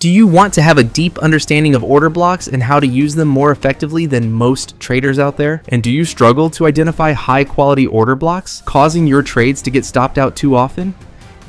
Do you want to have a deep understanding of order blocks and how to use them more effectively than most traders out there? And do you struggle to identify high quality order blocks, causing your trades to get stopped out too often?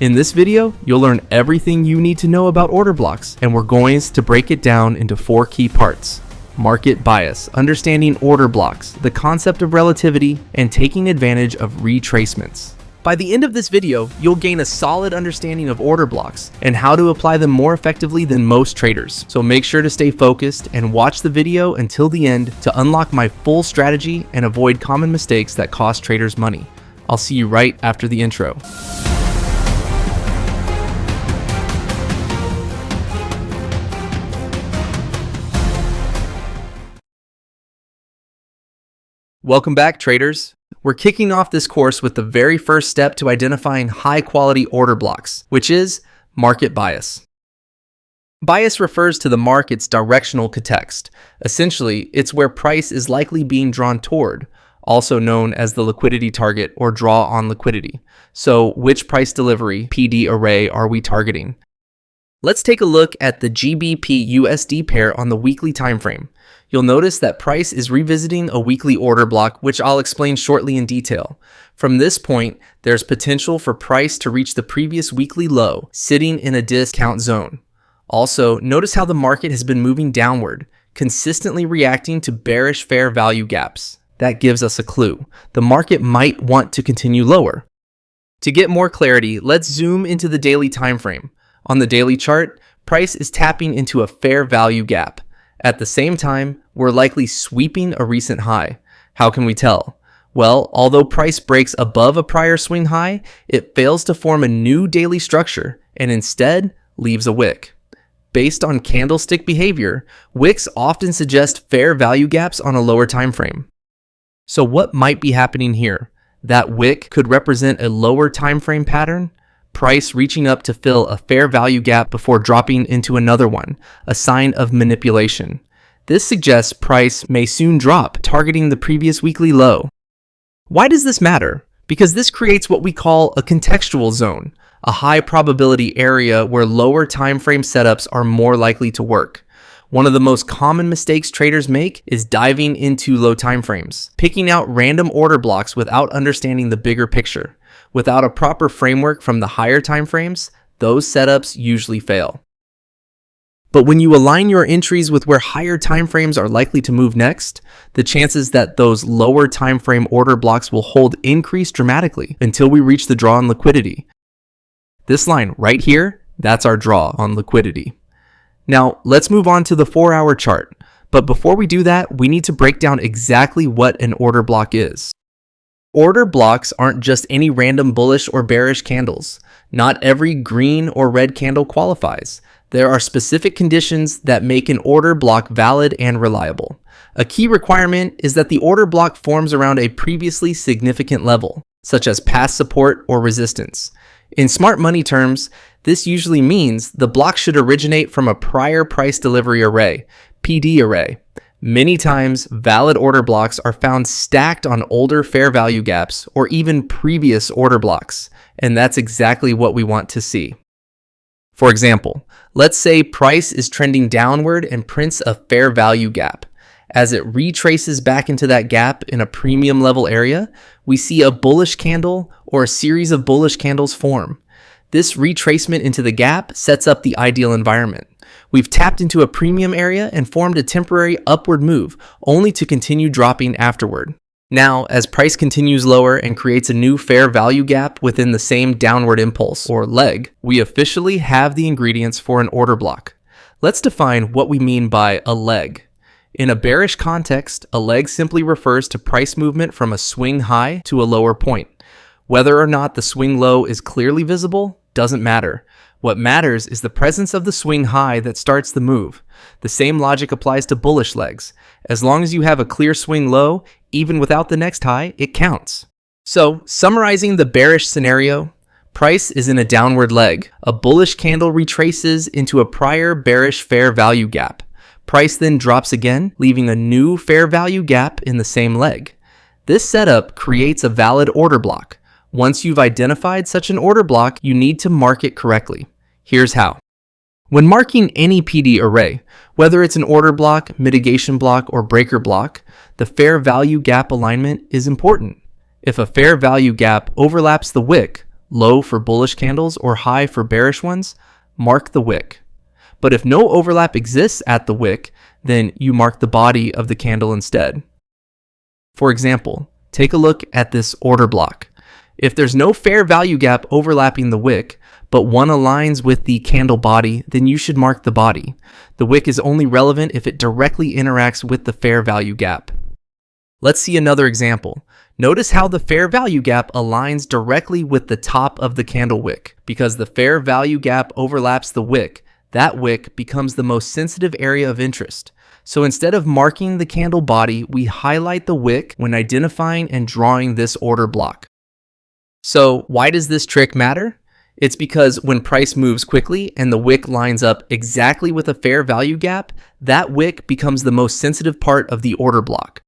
In this video, you'll learn everything you need to know about order blocks, and we're going to break it down into 4 key parts: market bias, understanding order blocks, the concept of relativity, and taking advantage of retracements. By the end of this video, you'll gain a solid understanding of order blocks and how to apply them more effectively than most traders. So make sure to stay focused and watch the video until the end to unlock my full strategy and avoid common mistakes that cost traders money. I'll see you right after the intro. Welcome back, traders. We're kicking off this course with the very first step to identifying high-quality order blocks, which is market bias. Bias refers to the market's directional context. Essentially, it's where price is likely being drawn toward, also known as the liquidity target or draw on liquidity. So, which price delivery, PD array, are we targeting? Let's take a look at the GBP/USD pair on the weekly time frame. You'll notice that price is revisiting a weekly order block, which I'll explain shortly in detail. From this point, there's potential for price to reach the previous weekly low, sitting in a discount zone. Also, notice how the market has been moving downward, consistently reacting to bearish fair value gaps. That gives us a clue. The market might want to continue lower. To get more clarity, let's zoom into the daily time frame. On the daily chart, price is tapping into a fair value gap. At the same time, we're likely sweeping a recent high. How can we tell? Well, although price breaks above a prior swing high, it fails to form a new daily structure and instead leaves a wick. Based on candlestick behavior, wicks often suggest fair value gaps on a lower time frame. So what might be happening here? That wick could represent a lower time frame pattern, price reaching up to fill a fair value gap before dropping into another one, a sign of manipulation. This suggests price may soon drop, targeting the previous weekly low. Why does this matter? Because this creates what we call a contextual zone, a high probability area where lower time frame setups are more likely to work. One of the most common mistakes traders make is diving into low time frames, picking out random order blocks without understanding the bigger picture. Without a proper framework from the higher time frames, those setups usually fail. But when you align your entries with where higher time frames are likely to move next, the chances that those lower time frame order blocks will hold increase dramatically until we reach the draw on liquidity. This line right here, that's our draw on liquidity. Now, let's move on to the 4-hour chart. But before we do that, we need to break down exactly what an order block is. Order blocks aren't just any random bullish or bearish candles. Not every green or red candle qualifies. There are specific conditions that make an order block valid and reliable. A key requirement is that the order block forms around a previously significant level, such as past support or resistance. In smart money terms, this usually means the block should originate from a prior price delivery array, PD array. Many times, valid order blocks are found stacked on older fair value gaps or even previous order blocks, and that's exactly what we want to see. For example, let's say price is trending downward and prints a fair value gap. As it retraces back into that gap in a premium level area, we see a bullish candle or a series of bullish candles form. This retracement into the gap sets up the ideal environment. We've tapped into a premium area and formed a temporary upward move, only to continue dropping afterward. Now, as price continues lower and creates a new fair value gap within the same downward impulse, or leg, we officially have the ingredients for an order block. Let's define what we mean by a leg. In a bearish context, a leg simply refers to price movement from a swing high to a lower point. Whether or not the swing low is clearly visible doesn't matter. What matters is the presence of the swing high that starts the move. The same logic applies to bullish legs. As long as you have a clear swing low, even without the next high, it counts. So, summarizing the bearish scenario, price is in a downward leg. A bullish candle retraces into a prior bearish fair value gap. Price then drops again, leaving a new fair value gap in the same leg. This setup creates a valid order block. Once you've identified such an order block, you need to mark it correctly. Here's how. When marking any PD array, whether it's an order block, mitigation block, or breaker block, the fair value gap alignment is important. If a fair value gap overlaps the wick, low for bullish candles or high for bearish ones, mark the wick. But if no overlap exists at the wick, then you mark the body of the candle instead. For example, take a look at this order block. If there's no fair value gap overlapping the wick, but one aligns with the candle body, then you should mark the body. The wick is only relevant if it directly interacts with the fair value gap. Let's see another example. Notice how the fair value gap aligns directly with the top of the candle wick. Because the fair value gap overlaps the wick, that wick becomes the most sensitive area of interest. So instead of marking the candle body, we highlight the wick when identifying and drawing this order block. So why does this trick matter? It's because when price moves quickly and the wick lines up exactly with a fair value gap, that wick becomes the most sensitive part of the order block.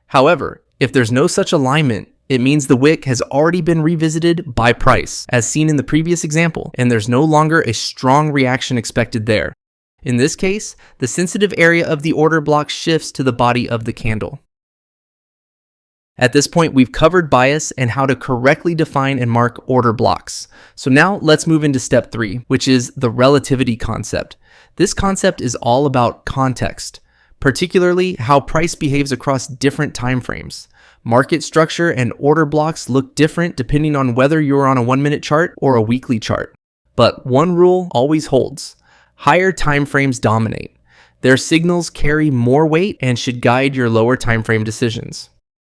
However, if there's no such alignment, it means the wick has already been revisited by price, as seen in the previous example, and there's no longer a strong reaction expected there. In this case, the sensitive area of the order block shifts to the body of the candle. At this point, we've covered bias and how to correctly define and mark order blocks. So now let's move into step 3, which is the relativity concept. This concept is all about context, particularly how price behaves across different time frames. Market structure and order blocks look different depending on whether you're on a 1-minute chart or a weekly chart. But one rule always holds. Higher time frames dominate. Their signals carry more weight and should guide your lower time frame decisions.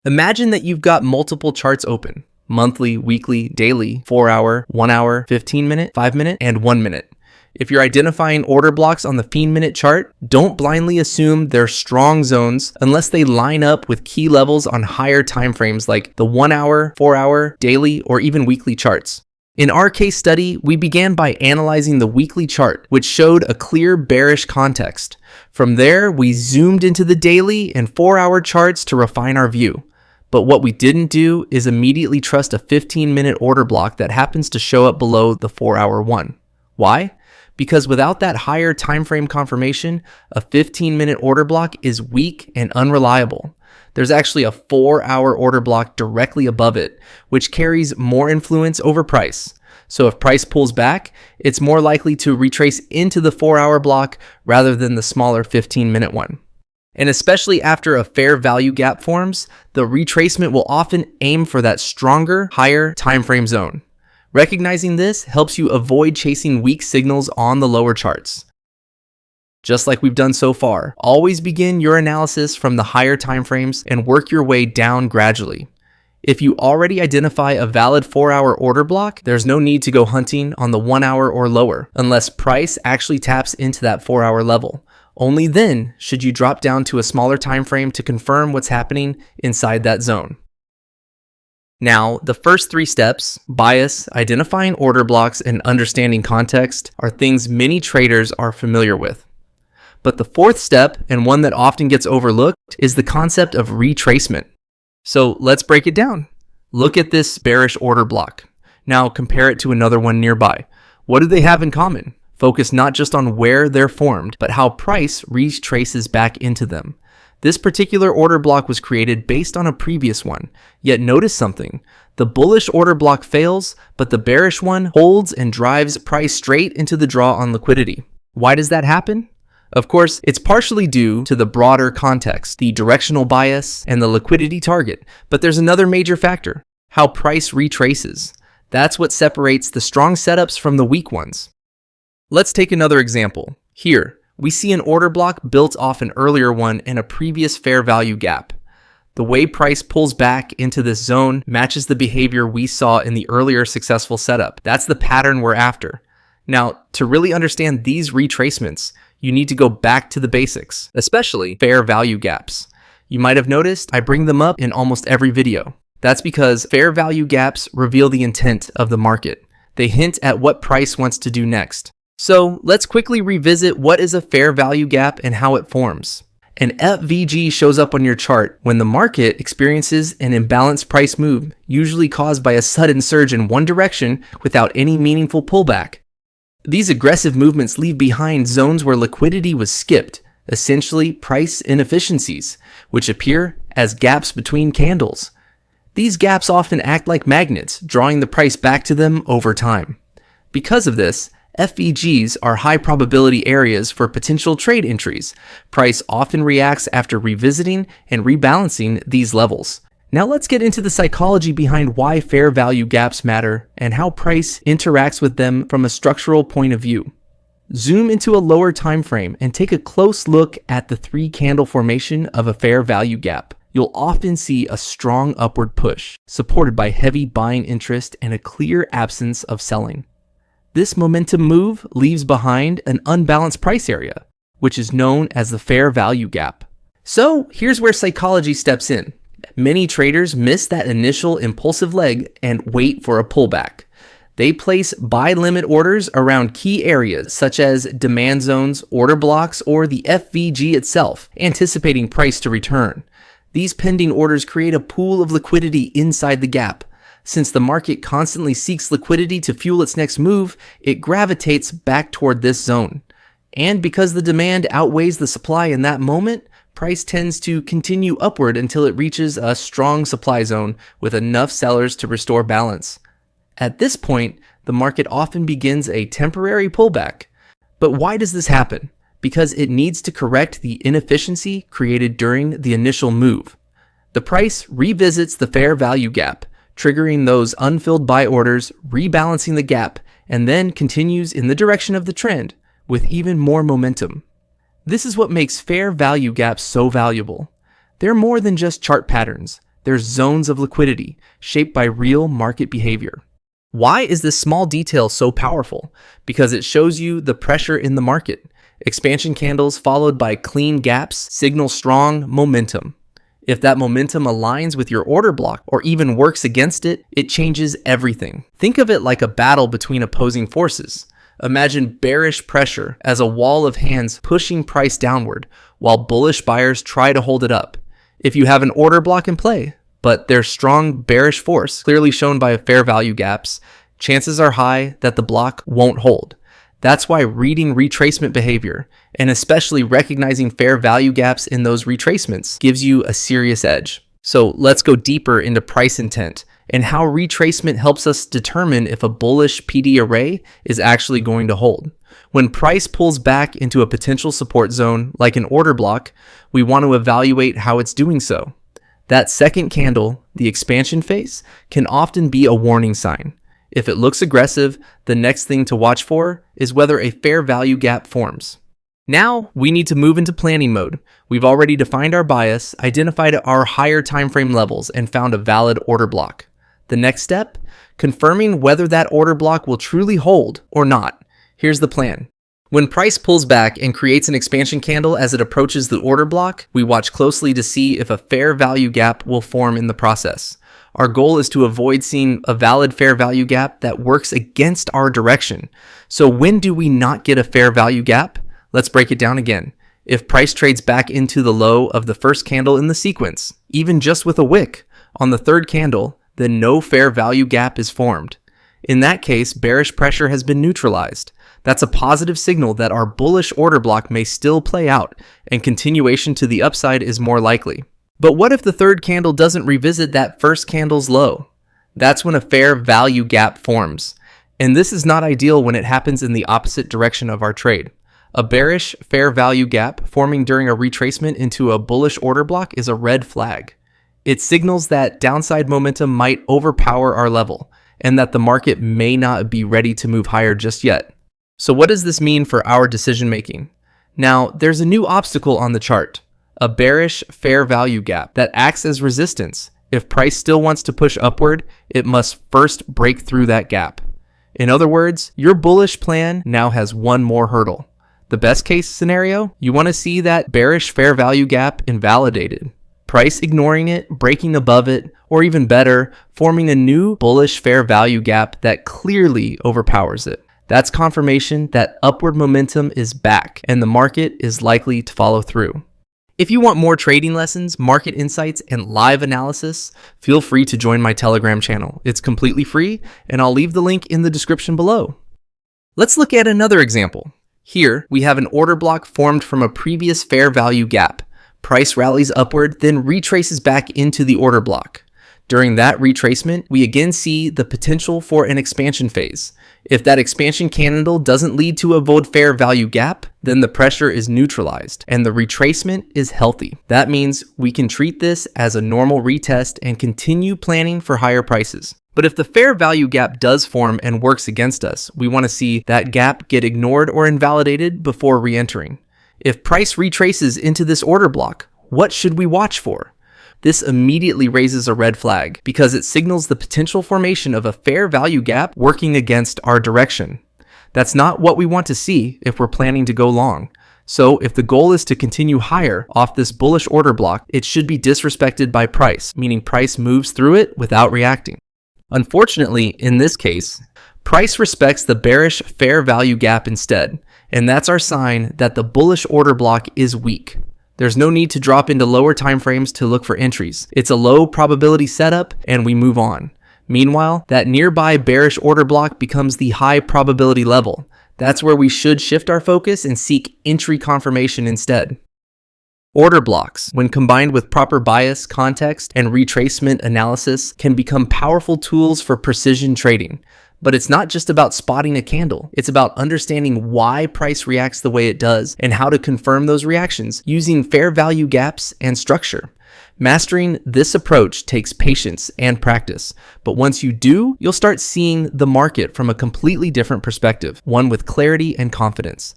Imagine that you've got multiple charts open: monthly, weekly, daily, 4-hour, 1-hour, 15-minute, 5-minute, and 1-minute. If you're identifying order blocks on the 15-minute chart, don't blindly assume they're strong zones unless they line up with key levels on higher time frames like the 1-hour, 4-hour, daily, or even weekly charts. In our case study, we began by analyzing the weekly chart, which showed a clear bearish context. From there, we zoomed into the daily and 4-hour charts to refine our view. But what we didn't do is immediately trust a 15-minute order block that happens to show up below the 4-hour one. Why? Because without that higher time frame confirmation, a 15-minute order block is weak and unreliable. There's actually a 4-hour order block directly above it, which carries more influence over price. So if price pulls back, it's more likely to retrace into the 4-hour block rather than the smaller 15-minute one. And especially after a fair value gap forms, the retracement will often aim for that stronger, higher time frame zone. Recognizing this helps you avoid chasing weak signals on the lower charts. Just like we've done so far, always begin your analysis from the higher timeframes and work your way down gradually. If you already identify a valid 4-hour order block, there's no need to go hunting on the 1-hour or lower, unless price actually taps into that 4-hour level. Only then should you drop down to a smaller time frame to confirm what's happening inside that zone. Now, the first 3 steps, bias, identifying order blocks, and understanding context, are things many traders are familiar with. But the 4th step, and one that often gets overlooked, is the concept of retracement. So let's break it down. Look at this bearish order block. Now compare it to another one nearby. What do they have in common? Focus not just on where they're formed, but how price retraces back into them. This particular order block was created based on a previous one. Yet notice something. The bullish order block fails, but the bearish one holds and drives price straight into the draw on liquidity. Why does that happen? Of course, it's partially due to the broader context, the directional bias, and the liquidity target. But there's another major factor: how price retraces. That's what separates the strong setups from the weak ones. Let's take another example. Here, we see an order block built off an earlier one in a previous fair value gap. The way price pulls back into this zone matches the behavior we saw in the earlier successful setup. That's the pattern we're after. Now, to really understand these retracements, you need to go back to the basics, especially fair value gaps. You might have noticed I bring them up in almost every video. That's because fair value gaps reveal the intent of the market. They hint at what price wants to do next. So let's quickly revisit what is a fair value gap and how it forms. An FVG shows up on your chart when the market experiences an imbalanced price move, usually caused by a sudden surge in one direction without any meaningful pullback. These aggressive movements leave behind zones where liquidity was skipped, essentially price inefficiencies, which appear as gaps between candles. These gaps often act like magnets, drawing the price back to them over time. Because of this, FVGs are high probability areas for potential trade entries. Price often reacts after revisiting and rebalancing these levels. Now let's get into the psychology behind why fair value gaps matter and how price interacts with them from a structural point of view. Zoom into a lower time frame and take a close look at the 3-candle formation of a fair value gap. You'll often see a strong upward push, supported by heavy buying interest and a clear absence of selling. This momentum move leaves behind an unbalanced price area, which is known as the fair value gap. So here's where psychology steps in. Many traders miss that initial impulsive leg and wait for a pullback. They place buy limit orders around key areas such as demand zones, order blocks, or the FVG itself, anticipating price to return. These pending orders create a pool of liquidity inside the gap. Since the market constantly seeks liquidity to fuel its next move, it gravitates back toward this zone. And because the demand outweighs the supply in that moment, price tends to continue upward until it reaches a strong supply zone with enough sellers to restore balance. At this point, the market often begins a temporary pullback. But why does this happen? Because it needs to correct the inefficiency created during the initial move. The price revisits the fair value gap, triggering those unfilled buy orders, rebalancing the gap, and then continues in the direction of the trend with even more momentum. This is what makes fair value gaps so valuable. They're more than just chart patterns. They're zones of liquidity shaped by real market behavior. Why is this small detail so powerful? Because it shows you the pressure in the market. Expansion candles followed by clean gaps signal strong momentum. If that momentum aligns with your order block or even works against it, it changes everything. Think of it like a battle between opposing forces. Imagine bearish pressure as a wall of hands pushing price downward, while bullish buyers try to hold it up. If you have an order block in play, but there's strong bearish force, clearly shown by fair value gaps, chances are high that the block won't hold. That's why reading retracement behavior, and especially recognizing fair value gaps in those retracements, gives you a serious edge. So let's go deeper into price intent and how retracement helps us determine if a bullish PD array is actually going to hold. When price pulls back into a potential support zone, like an order block, we want to evaluate how it's doing so. That second candle, the expansion phase, can often be a warning sign. If it looks aggressive, the next thing to watch for is whether a fair value gap forms. Now, we need to move into planning mode. We've already defined our bias, identified our higher time frame levels, and found a valid order block. The next step? Confirming whether that order block will truly hold or not. Here's the plan. When price pulls back and creates an expansion candle as it approaches the order block, we watch closely to see if a fair value gap will form in the process. Our goal is to avoid seeing a valid fair value gap that works against our direction. So when do we not get a fair value gap? Let's break it down again. If price trades back into the low of the first candle in the sequence, even just with a wick, on the third candle, then no fair value gap is formed. In that case, bearish pressure has been neutralized. That's a positive signal that our bullish order block may still play out, and continuation to the upside is more likely. But what if the third candle doesn't revisit that first candle's low? That's when a fair value gap forms. And this is not ideal when it happens in the opposite direction of our trade. A bearish fair value gap forming during a retracement into a bullish order block is a red flag. It signals that downside momentum might overpower our level, and that the market may not be ready to move higher just yet. So what does this mean for our decision making? Now, there's a new obstacle on the chart, a bearish fair value gap that acts as resistance. If price still wants to push upward, it must first break through that gap. In other words, your bullish plan now has one more hurdle. The best case scenario, you want to see that bearish fair value gap invalidated. Price ignoring it, breaking above it, or even better, forming a new bullish fair value gap that clearly overpowers it. That's confirmation that upward momentum is back and the market is likely to follow through. If you want more trading lessons, market insights, and live analysis, feel free to join my Telegram channel. It's completely free, and I'll leave the link in the description below. Let's look at another example. Here, we have an order block formed from a previous fair value gap. Price rallies upward, then retraces back into the order block. During that retracement, we again see the potential for an expansion phase. If that expansion candle doesn't lead to a bold fair value gap, then the pressure is neutralized and the retracement is healthy. That means we can treat this as a normal retest and continue planning for higher prices. But if the fair value gap does form and works against us, we want to see that gap get ignored or invalidated before re-entering. If price retraces into this order block, what should we watch for? This immediately raises a red flag because it signals the potential formation of a fair value gap working against our direction. That's not what we want to see if we're planning to go long. So if the goal is to continue higher off this bullish order block, it should be disrespected by price, meaning price moves through it without reacting. Unfortunately, in this case, price respects the bearish fair value gap instead, and that's our sign that the bullish order block is weak. There's no need to drop into lower time frames to look for entries. It's a low probability setup and we move on. Meanwhile, that nearby bearish order block becomes the high probability level. That's where we should shift our focus and seek entry confirmation instead. Order blocks, when combined with proper bias, context, and retracement analysis, can become powerful tools for precision trading. But it's not just about spotting a candle. It's about understanding why price reacts the way it does and how to confirm those reactions using fair value gaps and structure. Mastering this approach takes patience and practice, but once you do, you'll start seeing the market from a completely different perspective, one with clarity and confidence.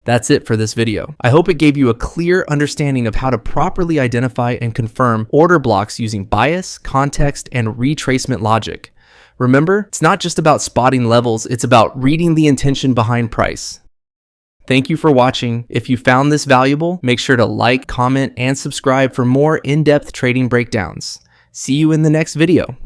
That's it for this video. I hope it gave you a clear understanding of how to properly identify and confirm order blocks using bias, context, and retracement logic. Remember, it's not just about spotting levels, it's about reading the intention behind price. Thank you for watching. If you found this valuable, make sure to like, comment, and subscribe for more in-depth trading breakdowns. See you in the next video.